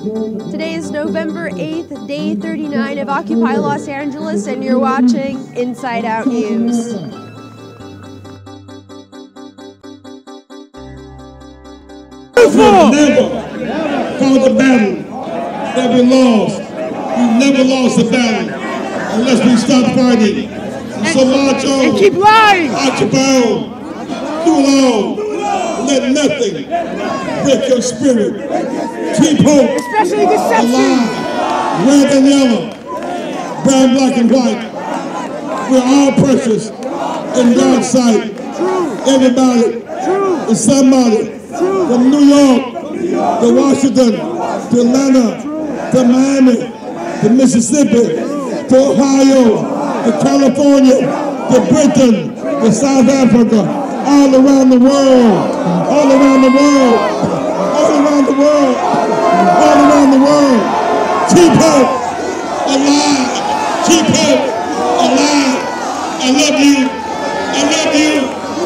Today is November 8th, day 39 of Occupy Los Angeles, and you're watching Inside Out News. Never fought a battle that we lost. We never lost a battle unless we stop fighting. And so march on, and keep lying. Occupy on, do it all. Let nothing break your spirit. Keep hope, especially deception, alive. Red and yellow, brown, black, and white. We're all precious in God's sight. Everybody is somebody. From New York to Washington to Atlanta to Miami to Mississippi to Ohio to California to Britain to South Africa, all around the world, all around the world, all around the world, all around the world. Keep hope alive. Keep hope alive. I love you. I love you.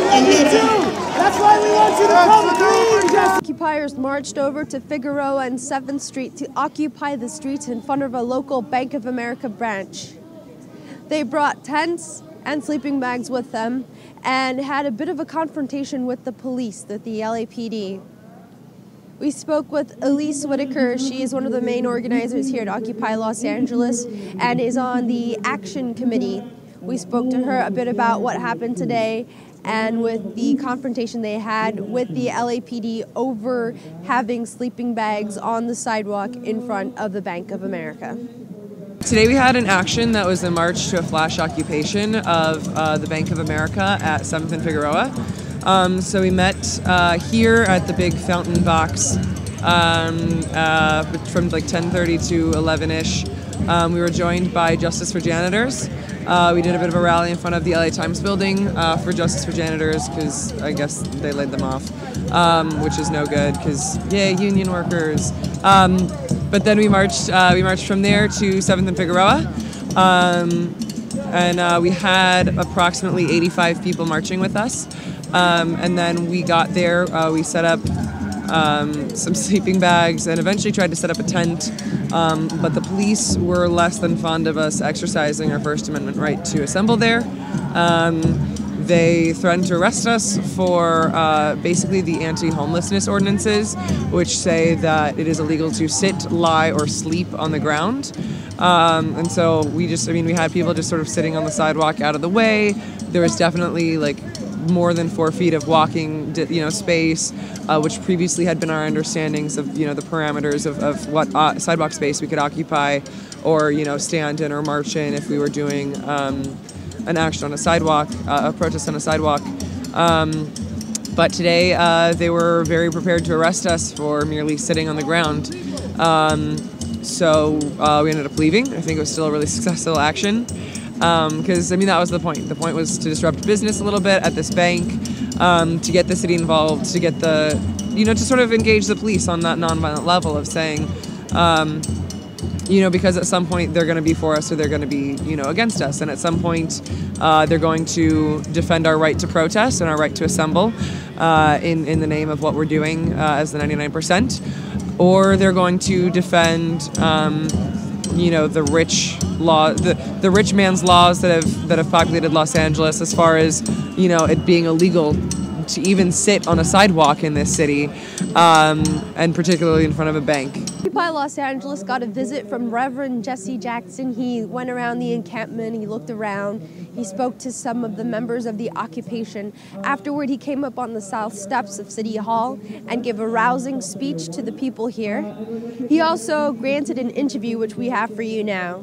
I love you. That's why we want you to come clean. Occupiers marched over to Figueroa and 7th Street to occupy the streets in front of a local Bank of America branch. They brought tents and sleeping bags with them and had a bit of a confrontation with the police, with the LAPD. We spoke with Elise Whitaker. She is one of the main organizers here at Occupy Los Angeles and is on the action committee. We spoke to her a bit about what happened today and with the confrontation they had with the LAPD over having sleeping bags on the sidewalk in front of the Bank of America. Today we had an action that was a march to a flash occupation of the Bank of America at 7th and Figueroa. So we met here at the big fountain box from like 10:30 to 11-ish. We were joined by Justice for Janitors. We did a bit of a rally in front of the LA Times building for Justice for Janitors because I guess they laid them off, which is no good because, yay, union workers. But then we marched from there to 7th and Figueroa, and we had approximately 85 people marching with us. And then we got there, we set up some sleeping bags and eventually tried to set up a tent, but the police were less than fond of us exercising our First Amendment right to assemble there. They threatened to arrest us for basically the anti-homelessness ordinances, which say that it is illegal to sit, lie, or sleep on the ground. And so we had people just sort of sitting on the sidewalk out of the way. There was definitely like more than 4 feet of walking, space, which previously had been our understandings of, the parameters of what sidewalk space we could occupy or, stand in or march in if we were doing an action on a sidewalk, a protest on a sidewalk. But today they were very prepared to arrest us for merely sitting on the ground. So we ended up leaving. I think it was still a really successful action. Because, that was the point. The point was to disrupt business a little bit at this bank, to get the city involved, to get the, to sort of engage the police on that nonviolent level of saying, because at some point they're going to be for us or they're going to be, against us. And at some point they're going to defend our right to protest and our right to assemble in the name of what we're doing as the 99%. Or they're going to defend the rich man's laws that have populated Los Angeles, as far as it being illegal to even sit on a sidewalk in this city, and particularly in front of a bank. Occupy Los Angeles got a visit from Reverend Jesse Jackson. He went around the encampment, he looked around, he spoke to some of the members of the occupation. Afterward, he came up on the south steps of City Hall and gave a rousing speech to the people here. He also granted an interview, which we have for you now.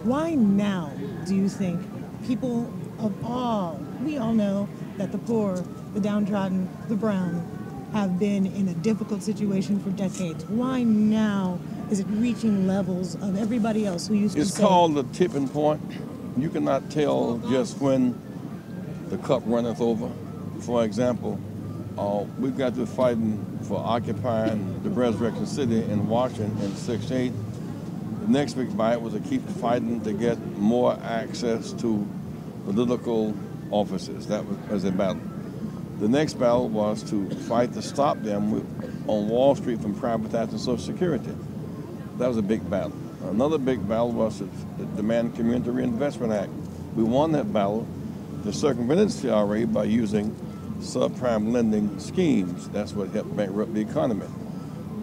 Why now do you think people of all, we all know that the poor, the downtrodden, the brown, have been in a difficult situation for decades. Why now is it reaching levels of everybody else who used to say? It's called the tipping point. You cannot tell just when the cup runneth over. For example, we've got to fighting for occupying the Resurrection City in Washington in 1968. The next big fight was to keep fighting to get more access to political offices. That was a battle. The next battle was to fight to stop them on Wall Street from privatizing Social Security. That was a big battle. Another big battle was to demand Community Reinvestment Act. We won that battle to circumvent the CRA by using subprime lending schemes. That's what helped bankrupt the economy.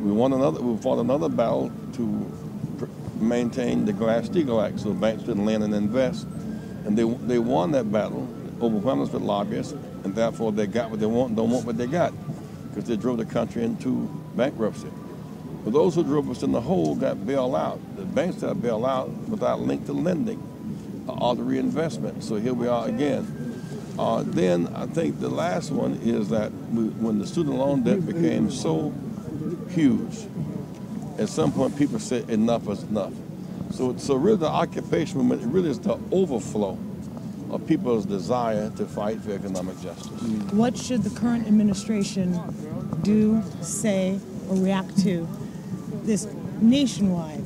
We fought another battle to maintain the Glass-Steagall Act so banks didn't lend and invest. And they won that battle, overwhelmed us with lobbyists, and therefore they got what they want and don't want what they got, because they drove the country into bankruptcy. But those who drove us in the hole got bailed out. The banks got bailed out without link to lending or the reinvestment. So here we are again. Then I think the last one is that when the student loan debt became so huge, at some point people said enough is enough. So really the occupation movement really is the overflow of people's desire to fight for economic justice. What should the current administration do, say, or react to this nationwide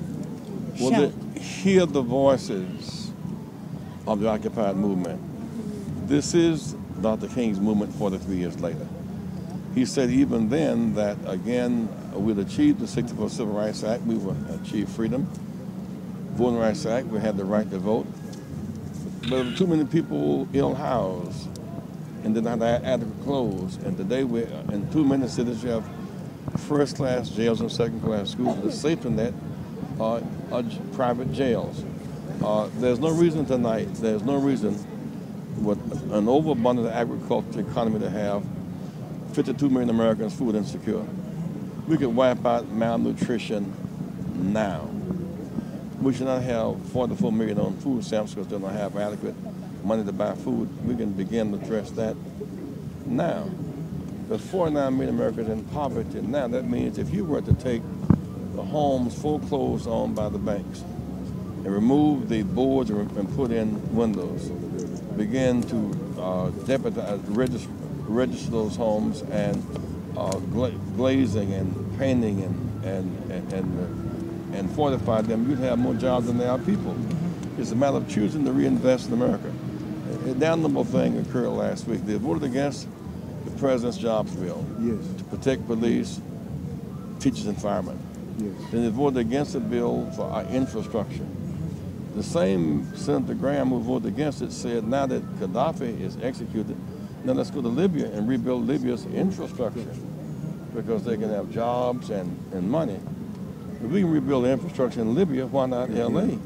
shout? Well, hear the voices of the Occupied movement. This is Dr. King's movement 43 years later. He said even then that, again, we'd achieved the 64 Civil Rights Act, we would achieve freedom. Voting Rights Act, we had the right to vote. But there were too many people ill-housed and didn't have adequate clothes. And today, in too many cities, you have first-class jails and second-class schools. The safety net are private jails. There's no reason tonight, there's no reason with an overabundant agricultural economy to have 52 million Americans food insecure. We could wipe out malnutrition now. We should not have 44 million on food stamps because they don't have adequate money to buy food. We can begin to address that now. There's 49 million Americans in poverty now. That means if you were to take the homes foreclosed on by the banks and remove the boards and put in windows, begin to deputize, register those homes and glazing and painting and fortify them, you'd have more jobs than there are people. It's a matter of choosing to reinvest in America. A damnable thing occurred last week. They voted against the president's jobs bill to protect police, teachers, and firemen. Then they voted against the bill for our infrastructure. The same Senator Graham who voted against it said now that Gaddafi is executed, now let's go to Libya and rebuild Libya's infrastructure because they can have jobs and money. If we can rebuild the infrastructure in Libya, why not L.A.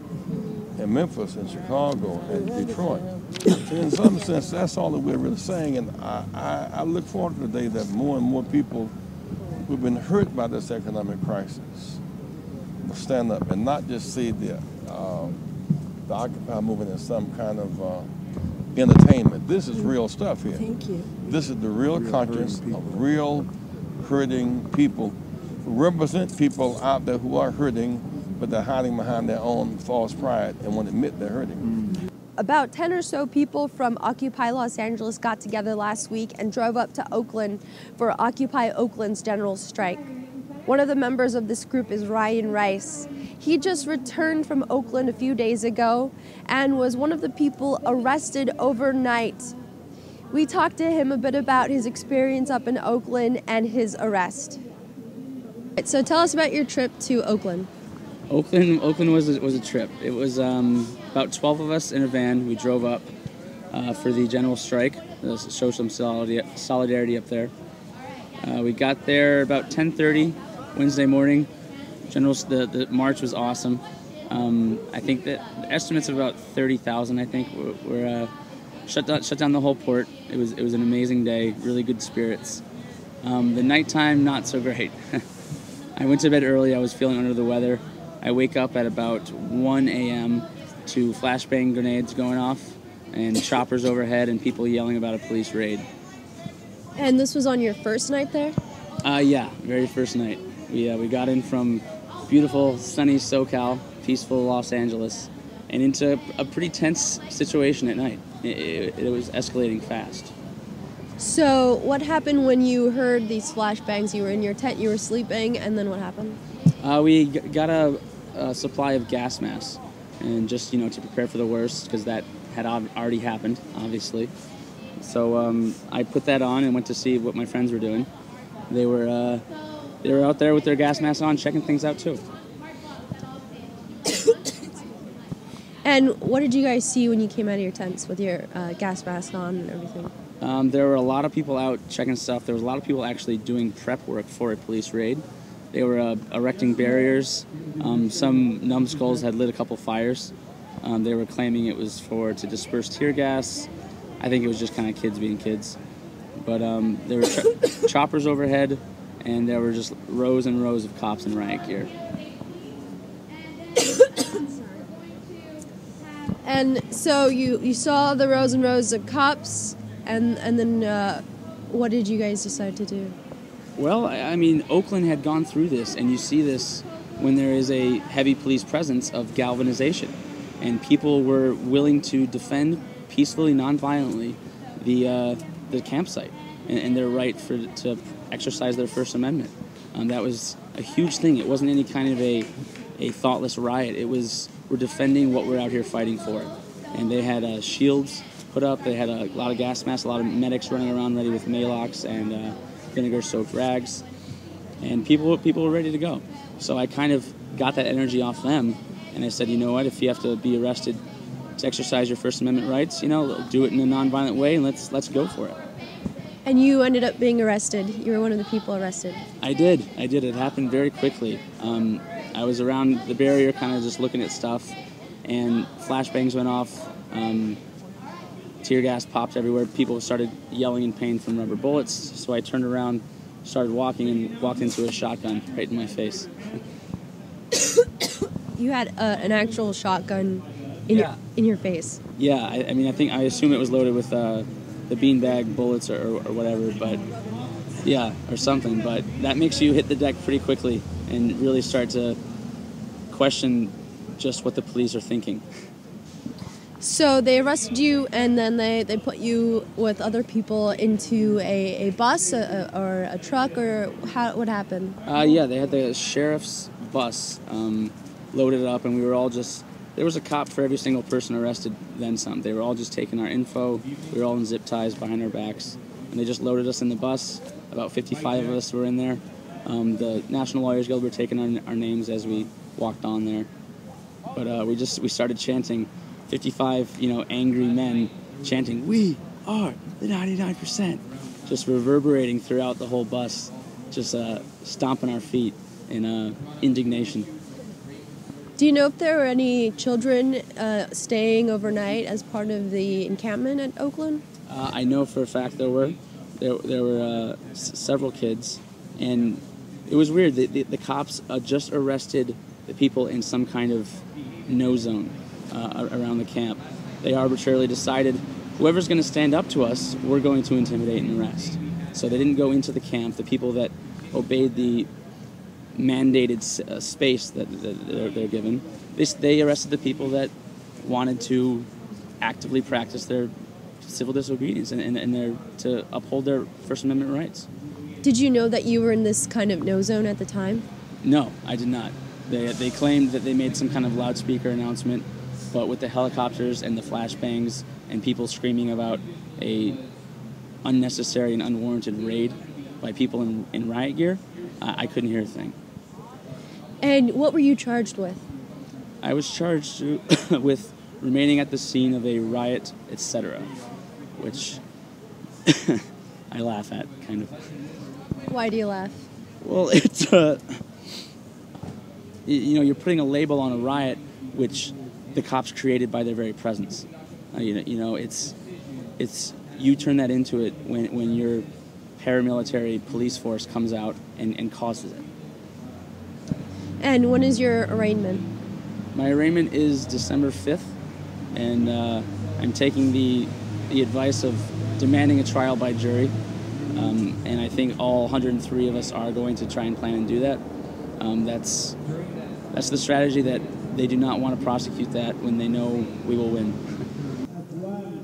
and Memphis and Chicago and Detroit? And in some sense, that's all that we're really saying. And I look forward to the day that more and more people who've been hurt by this economic crisis will stand up and not just see the Occupy movement as some kind of entertainment. This is real stuff here. Thank you. This is the real conscience of real hurting people who represent people out there who are hurting, but they're hiding behind their own false pride and won't admit they're hurting. About 10 or so people from Occupy Los Angeles got together last week and drove up to Oakland for Occupy Oakland's general strike. One of the members of this group is Ryan Rice. He just returned from Oakland a few days ago and was one of the people arrested overnight. We talked to him a bit about his experience up in Oakland and his arrest. So tell us about your trip to Oakland. Oakland was a trip. It was about 12 of us in a van. We drove up for the general strike to show some solidarity up there. We got there about 10:30 Wednesday morning. The march was awesome. I think that the estimates of about 30,000. I think were shut down the whole port. It was an amazing day. Really good spirits. The nighttime not so great. I went to bed early. I was feeling under the weather. I wake up at about 1 a.m. to flashbang grenades going off and choppers overhead and people yelling about a police raid. And this was on your first night there? Yeah, very first night. We got in from beautiful, sunny SoCal, peaceful Los Angeles, and into a pretty tense situation at night. It was escalating fast. So what happened when you heard these flashbangs? You were in your tent, you were sleeping, and then what happened? We got a supply of gas masks, and just to prepare for the worst, because that had already happened, obviously. So I put that on and went to see what my friends were doing. They were out there with their gas masks on, checking things out too. And what did you guys see when you came out of your tents with your gas mask on and everything? There were a lot of people out checking stuff. There was a lot of people actually doing prep work for a police raid. They were erecting barriers. Some numbskulls had lit a couple fires. They were claiming it was to disperse tear gas. I think it was just kind of kids being kids. But there were choppers overhead, and there were just rows and rows of cops in riot gear. And so you saw the rows and rows of cops, and then what did you guys decide to do? Well, I mean, Oakland had gone through this, and you see this when there is a heavy police presence of galvanization. And people were willing to defend peacefully, non-violently, the campsite and their right to exercise their First Amendment. That was a huge thing. It wasn't any kind of a thoughtless riot. It was, we're defending what we're out here fighting for. And they had shields put up. They had a lot of gas masks, a lot of medics running around ready with Maalox and vinegar-soaked rags. And people were ready to go. So I kind of got that energy off them. And I said, you know what, if you have to be arrested to exercise your First Amendment rights, do it in a nonviolent way, and let's go for it. And you ended up being arrested. You were one of the people arrested. I did. It happened very quickly. I was around the barrier kind of just looking at stuff, and flashbangs went off. Tear gas popped everywhere. People started yelling in pain from rubber bullets. So I turned around, started walking, and walked into a shotgun right in my face. You had an actual shotgun in your face. Yeah, I assume it was loaded with the beanbag bullets or whatever, but yeah, or something. But that makes you hit the deck pretty quickly and really start to question just what the police are thinking. So they arrested you, and then they put you with other people into a bus or a truck, or what happened? Yeah, they had the sheriff's bus loaded up, and we were all just, there was a cop for every single person arrested, then some. They were all just taking our info. We were all in zip ties behind our backs, and they just loaded us in the bus. About 55 of us were in there. The National Lawyers Guild were taking our names as we walked on there. But we started chanting, 55, angry men chanting, "We are the 99%," just reverberating throughout the whole bus, just stomping our feet in indignation. Do you know if there were any children staying overnight as part of the encampment at Oakland? I know for a fact there were. There were several kids, and it was weird. The cops just arrested the people in some kind of no zone around the camp. They arbitrarily decided, whoever's going to stand up to us, we're going to intimidate and arrest. So they didn't go into the camp. The people that obeyed the mandated space that they're given, they arrested the people that wanted to actively practice their civil disobedience and to uphold their First Amendment rights. Did you know that you were in this kind of no zone at the time? No, I did not. They claimed that they made some kind of loudspeaker announcement, but with the helicopters and the flashbangs and people screaming about a unnecessary and unwarranted raid by people in riot gear, I couldn't hear a thing. And what were you charged with? I was charged with remaining at the scene of a riot, etc., which I laugh at, kind of. Why do you laugh? Well, it's you're putting a label on a riot which the cops created by their very presence. It's you turn that into it when your paramilitary police force comes out and causes it. And when is your arraignment? My arraignment is December 5th, and I'm taking the advice of demanding a trial by jury, and I think all 103 of us are going to try and plan and do that. That's the strategy, that they do not want to prosecute that when they know we will win.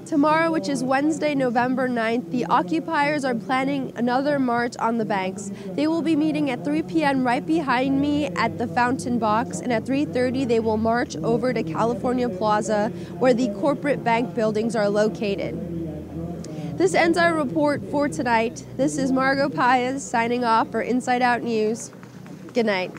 Tomorrow, which is Wednesday, November 9th, the occupiers are planning another march on the banks. They will be meeting at 3 p.m. right behind me at the Fountain Box, and at 3:30 they will march over to California Plaza, where the corporate bank buildings are located. This ends our report for tonight. This is Margot Paez signing off for Inside Out News. Good night.